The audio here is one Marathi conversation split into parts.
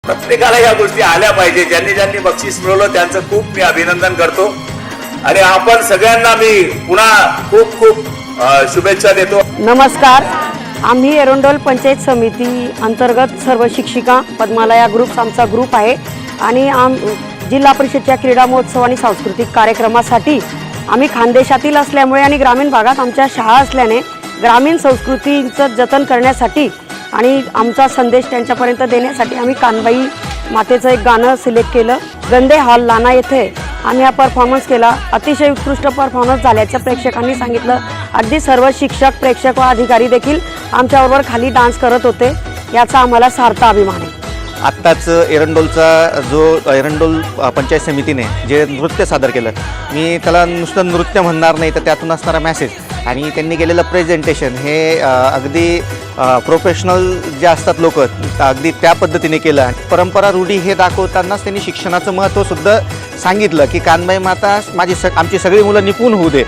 प्रत्येकाला या गोष्टी आल्या पाहिजे. ज्यांनी ज्यांनी बक्षीस मिळवलं त्यांचं खूप मी अभिनंदन करतो आणि आपण सगळ्यांना मी पुन्हा खूप खूप शुभेच्छा देतो. नमस्कार. आम्ही एरंडोल पंचायत समिती अंतर्गत सर्व शिक्षिका पद्मालया ग्रुप्स आमचा ग्रुप आहे आणि जिल्हा परिषदच्या क्रीडा महोत्सव आणि सांस्कृतिक कार्यक्रमासाठी आम्ही खानदेशातील असल्यामुळे आणि ग्रामीण भागात आमच्या शाळा असल्याने ग्रामीण संस्कृतीचं जतन करण्यासाठी आणि आमचा संदेश त्यांच्यापर्यंत देण्यासाठी आम्ही कानबाई मातेचं एक गाणं सिलेक्ट केलं. गंदे हॉल लाना येथे आम्ही हा परफॉर्मन्स केला. अतिशय उत्कृष्ट परफॉर्मन्स झाल्याचं प्रेक्षकांनी सांगितलं. अगदी सर्व शिक्षक, प्रेक्षक व अधिकारी देखील आमच्याबरोबर खाली डान्स करत होते. याचा आम्हाला सार्थ अभिमान आहे. आत्ताच एरंडोलचा जो एरंडोल पंचायत समितीने जे नृत्य सादर केलं, मी त्याला नुसतं नृत्य म्हणणार नाही तर त्यातून असणारा मॅसेज आणि त्यांनी केलेलं प्रेझेंटेशन हे अगदी प्रोफेशनल जे असतात लोक अगदी त्या पद्धतीने केलं. परंपरा रूढी हे दाखवतानाच त्यांनी शिक्षणाचं महत्त्वसुद्धा सांगितलं की कानबाई माता आमची सगळी मुलं निपुण होऊ दे.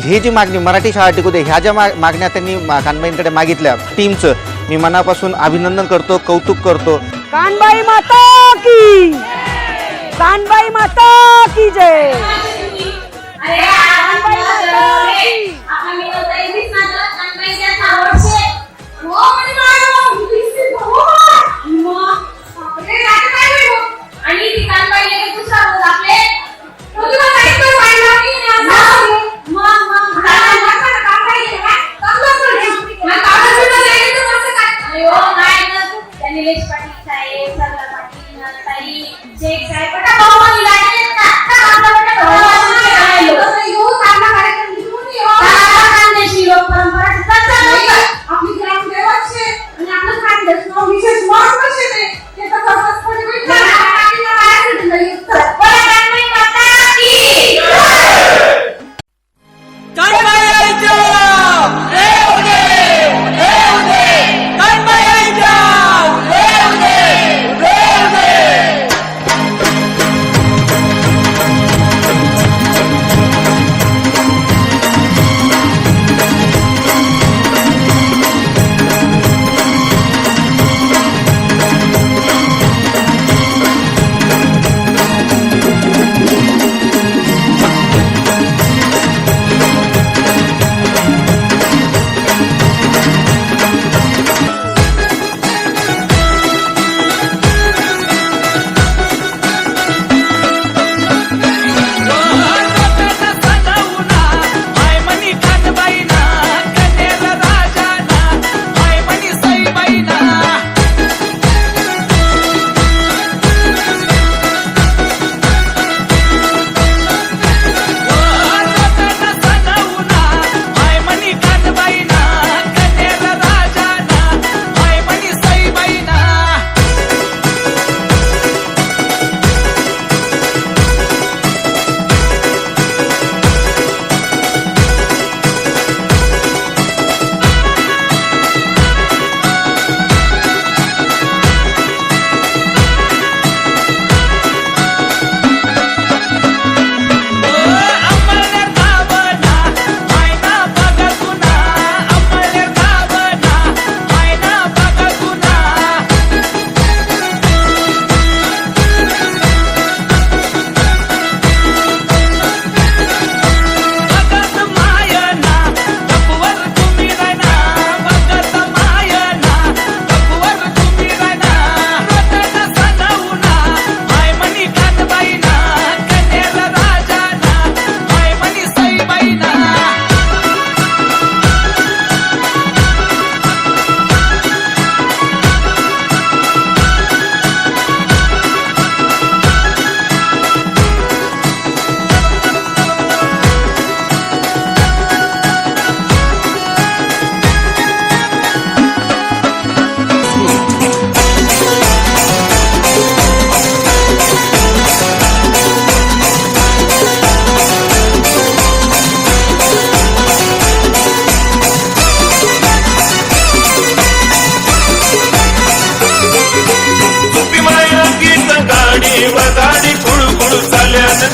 ही जी मागणी मराठी शाळा टिकू दे ह्या ज्या मागण्या त्यांनी कानबाईंकडे मागितल्या, टीमचं मी मनापासून अभिनंदन करतो, कौतुक करतो. कानबाई माता की, कानबाई माता की जय.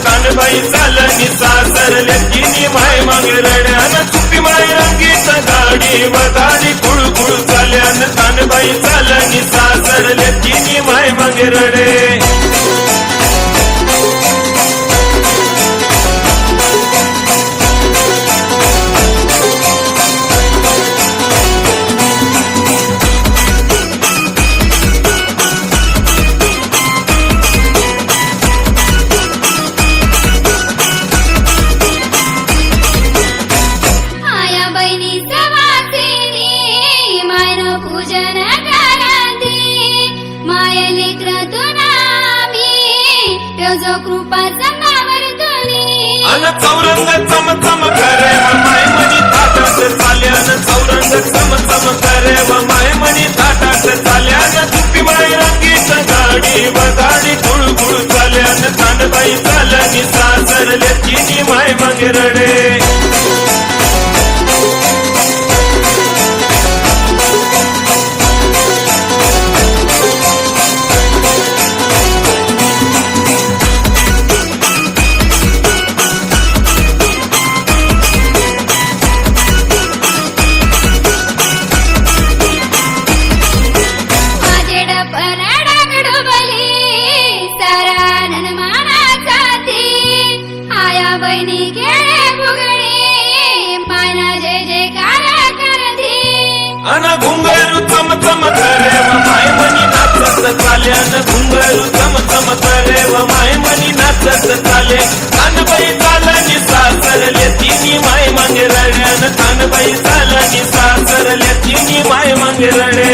कानबाई चालनी सासरले तिनी माय मग रड्यान चुपी माय रंगीत गाडी वदाडी कुळकुळ चाल्यान कानबाई चालनी सासरले तिनी माय मग मागे रडे आया बहिणीचा वाचेनी मायन पूजन करांती माय लेकरातून आम्ही तेजो कृपा संगावर तुनी अन चौरंग चमचम करे व माय मनी ताटात चाल्यान चौरंग चमचम करे व माय मनी ताटात चाल्यान तुपी माय रंगीत गाडी व गाडी गुळगुळ चाल्यान कानबाई चालनी सासरले तिनी माय मागे रडे माझेड पराडा गडबली सारा ननमानाचा ती आया बहिणी खेळे फुगडी मायना जय जयकार करती अन घुंगरू चमचम करे व माय मनी नाचत चाल्यान घुंगरू चमचम करे व माय मनी नाचत चाले कानबाई चालनी सासरले तिनी माय मागे रड्यान कानबाई चालनी सासरले तिनी माय मागे रडे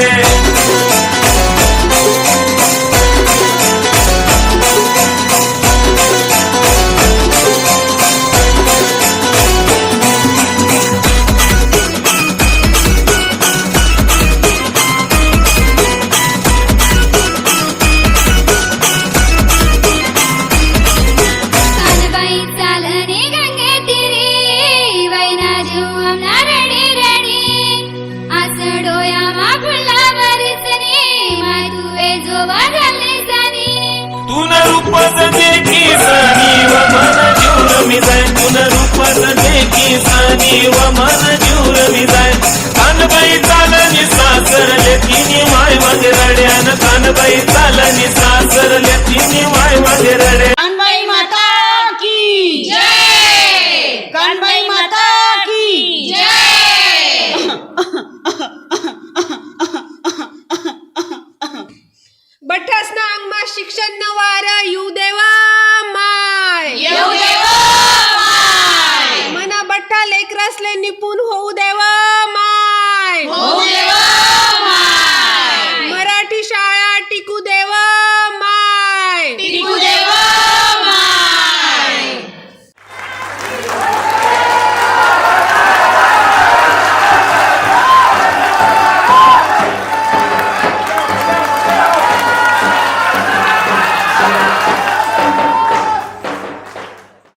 कानबाई चालणे गंगे तिरी वैना जीव आमना रडी रडी आस डोया मा फुला वरसनी माय तुवे जो वाजले सनी तुन रूपच देखी सनी व मन जीवन मी जाय तुन रूपच देखी सनी व मन जीवन मी जाय कानबाई चालनी सासरले तिनी माय मागे रड्यान कानबाई चालनी सासरले तिनी माय मागे रडे कानबाई माता की जय कानबाई माता की जय बठ्ठासना अंगमा शिक्षण न वार येऊ देवा माय येऊ देवा माय मना बठ्ठा लेकरासले निपुण होऊ देवा